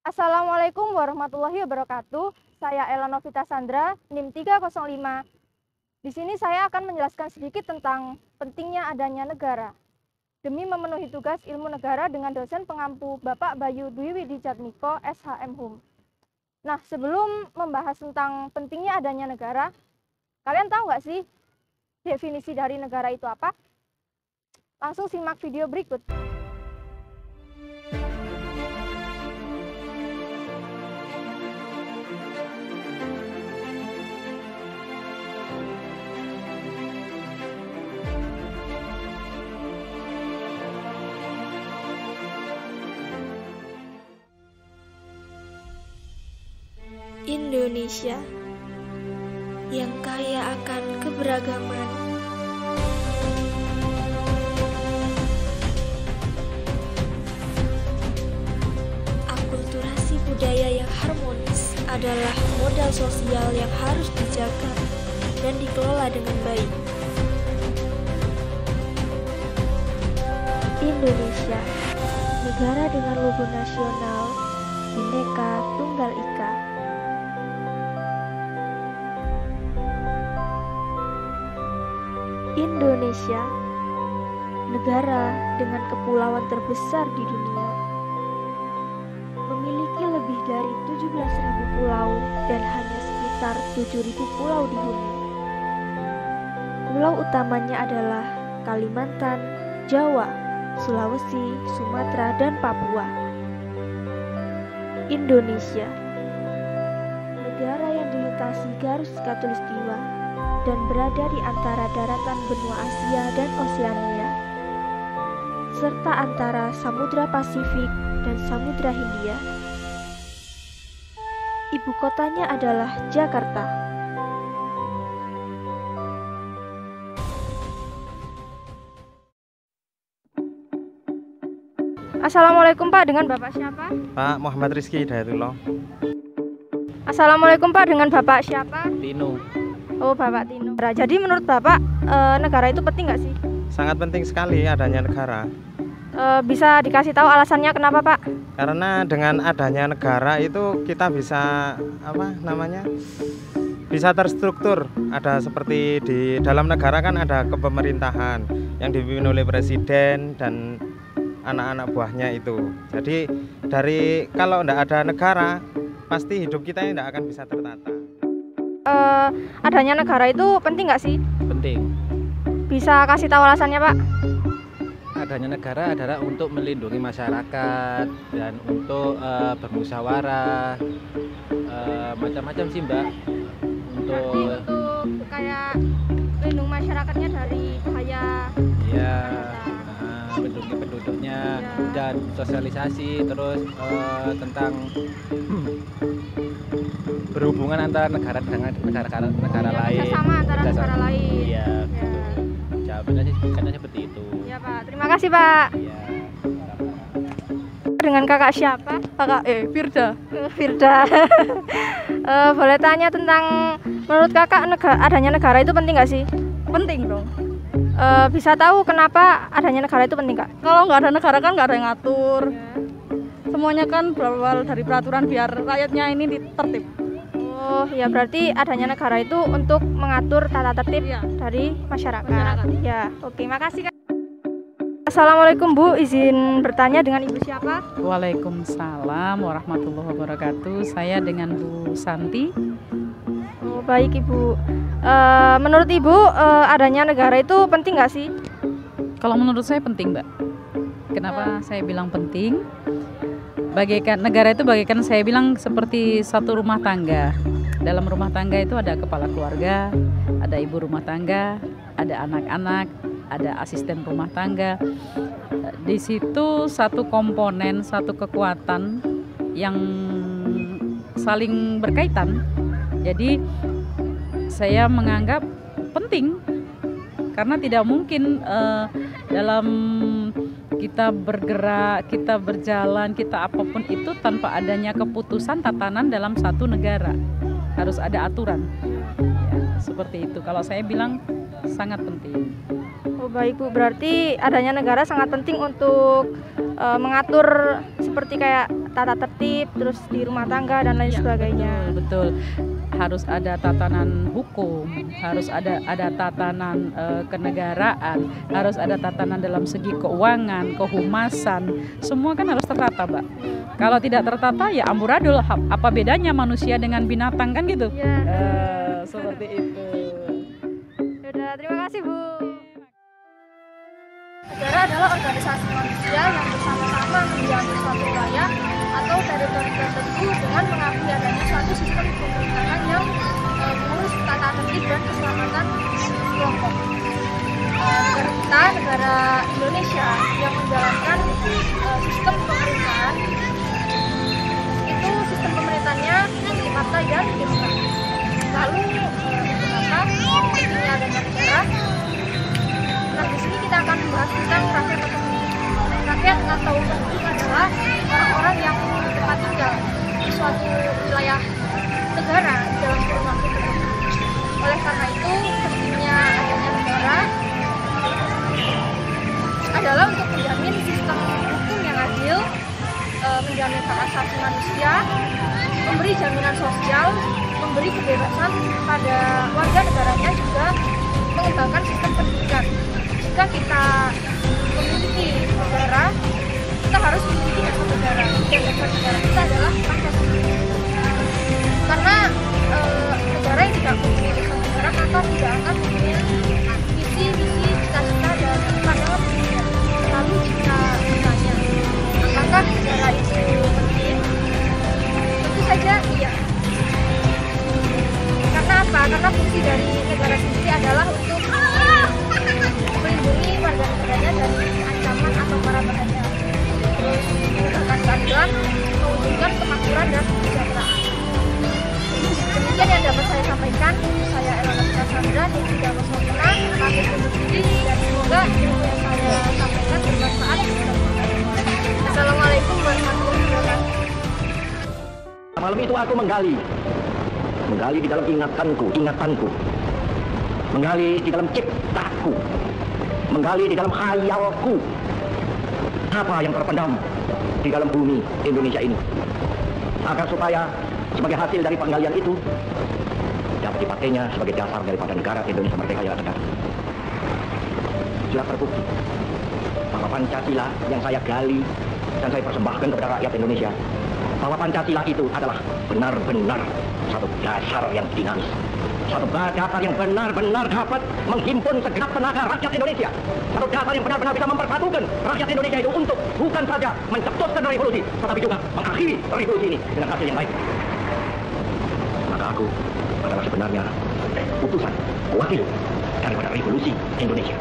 Assalamualaikum warahmatullahi wabarakatuh. Saya Ella Novita Sandra, NIM 305. Di sini saya akan menjelaskan sedikit tentang pentingnya adanya negara. Demi memenuhi tugas ilmu negara dengan dosen pengampu Bapak Bayu Dwi Widijatmiko, SHM Hum. Nah, sebelum membahas tentang pentingnya adanya negara, kalian tahu nggak sih definisi dari negara itu apa? Langsung simak video berikut. Indonesia yang kaya akan keberagaman, akulturasi budaya yang harmonis adalah modal sosial yang harus dijaga dan dikelola dengan baik. Indonesia, negara dengan logo nasional Bhinneka Tunggal Ika. Indonesia, negara dengan kepulauan terbesar di dunia, memiliki lebih dari 17.000 pulau dan hanya sekitar 7.000 pulau di bumi. Pulau utamanya adalah Kalimantan, Jawa, Sulawesi, Sumatera, dan Papua. Indonesia, negara yang dilintasi garis khatulistiwa dan berada di antara daratan benua Asia dan Oseania, serta antara Samudra Pasifik dan Samudra Hindia. Ibu kotanya adalah Jakarta. Assalamualaikum Pak, dengan Bapak siapa? Pak Muhammad Rizky Hidayatullah. Assalamualaikum Pak, dengan Bapak siapa? Tino. Oh, Bapak Tino. Jadi menurut Bapak, negara itu penting nggak sih? Sangat penting sekali adanya negara. Bisa dikasih tahu alasannya kenapa Pak? Karena dengan adanya negara itu kita bisa bisa terstruktur. Ada seperti di dalam negara kan ada kepemerintahan yang dipimpin oleh presiden dan anak-anak buahnya itu. Jadi kalau tidak ada negara, pasti hidup kita tidak akan bisa tertata. Adanya negara itu penting nggak sih? Penting. Bisa kasih tahu alasannya Pak? Adanya negara adalah untuk melindungi masyarakat dan untuk bermusyawarah, macam-macam sih Mbak. Berarti untuk kayak lindung masyarakatnya dari bahaya. Ya, melindungi penduduknya dan sosialisasi, terus tentang berhubungan antara negara dengan negara lain. Kerjasama antara negara lain. Iya. Jawabannya seperti itu. Ya Pak, terima kasih Pak. Iya. Dengan kakak siapa? Kakak Firda. Firda. Boleh tanya tentang menurut kakak adanya negara itu penting nggak sih? Penting dong. Bisa tahu kenapa adanya negara itu penting Kak? Kalau nggak ada negara kan nggak ada yang ngatur. Semuanya kan berawal dari peraturan biar rakyatnya ini tertib. Oh ya, berarti adanya negara itu untuk mengatur tata tertib dari masyarakat. Ya, oke, makasih Kak. Assalamualaikum Bu, izin bertanya dengan Ibu siapa? Waalaikumsalam warahmatullahi wabarakatuh. Saya dengan Bu Santi. Oh, baik Ibu. Menurut Ibu adanya negara itu penting nggak sih? Kalau menurut saya penting, Mbak. Kenapa saya bilang penting? Negara itu bagaikan saya bilang seperti satu rumah tangga. Dalam rumah tangga itu ada kepala keluarga, ada ibu rumah tangga, ada anak-anak, ada asisten rumah tangga. Di situ satu komponen, satu kekuatan yang saling berkaitan. Jadi saya menganggap penting karena tidak mungkin dalam kita bergerak, kita berjalan, kita apapun itu tanpa adanya keputusan tatanan dalam satu negara. Harus ada aturan. Ya, seperti itu. Kalau saya bilang sangat penting. Oh baik Bu, berarti adanya negara sangat penting untuk mengatur seperti kayak tata tertib, terus di rumah tangga dan lain sebagainya. Betul. Harus ada tatanan hukum, harus ada tatanan kenegaraan, harus ada tatanan dalam segi keuangan, kehumasan, semua kan harus tertata, Mbak. Kalau tidak tertata ya amburadul. Apa bedanya manusia dengan binatang kan gitu? Seperti itu. Sudah, terima kasih Bu. Negara adalah organisasi manusia yang bersama-sama menjamin suatu wilayah atau teritori tertentu dengan mengakui adanya suatu sistem pemerintahan yang mengurus tata tertib dan keselamatan kelompok. Negara kita, negara Indonesia yang menjalankan sistem pemerintahan itu sistem pemerintahannya multipartai dan demokratis. Lalu kenapa pentingnya adanya negara? Nah, di sini kita akan membahas tentang rakyat atau penduduk. Rakyat atau penduduk adalah orang-orang yang tempat tinggal di suatu wilayah negara dalam kurun waktu tertentu. Oleh karena itu, pentingnya adanya negara adalah untuk menjamin sistem hukum yang adil, menjamin hak asasi manusia, memberi jaminan sosial, memberi kebebasan pada warga negaranya, juga mengembangkan sistem pendidikan. Jika kita memiliki negara, kita harus memiliki dasar negara. Dan dasar negara kita adalah Pancasila. Karena negara yang tidak memiliki dasar negara, maka tidak akan memiliki visi, misi, cita-cita dan pandangan pendidikan. Lalu jika ditanya, apakah negara itu penting? Tentu saja iya. Karena apa? Karena fungsi dari negara sendiri adalah untuk melindungi warga negaranya dari ancaman atau para bahaya, terus menegakkan keadilan, mewujudkan kemakmuran dan kesejahteraan. Demikian yang dapat saya sampaikan. Saya Ella Novita Sandra, di 306, pamit undur diri, dan semoga ilmu yang saya sampaikan bermanfaat. Assalamualaikum warahmatullahi wabarakatuh. Malam itu aku menggali di dalam ingatanku, menggali di dalam ciptaku, menggali di dalam khayalku, apa yang terpendam di dalam bumi Indonesia ini, agar supaya sebagai hasil dari penggalian itu dapat dipakainya sebagai dasar daripada negara Indonesia merdeka yang akan datang. Sudah terbukti bahwa Pancasila yang saya gali dan saya persembahkan kepada rakyat Indonesia, bahwa Pancasila itu adalah benar-benar satu dasar yang dinamis, satu dasar yang benar-benar dapat menghimpun segenap tenaga rakyat Indonesia, satu dasar yang benar-benar bisa mempersatukan rakyat Indonesia itu untuk bukan saja mencetuskan revolusi, tetapi juga mengakhiri revolusi ini dengan hasil yang baik. Maka aku adalah sebenarnya utusan, wakil daripada revolusi Indonesia.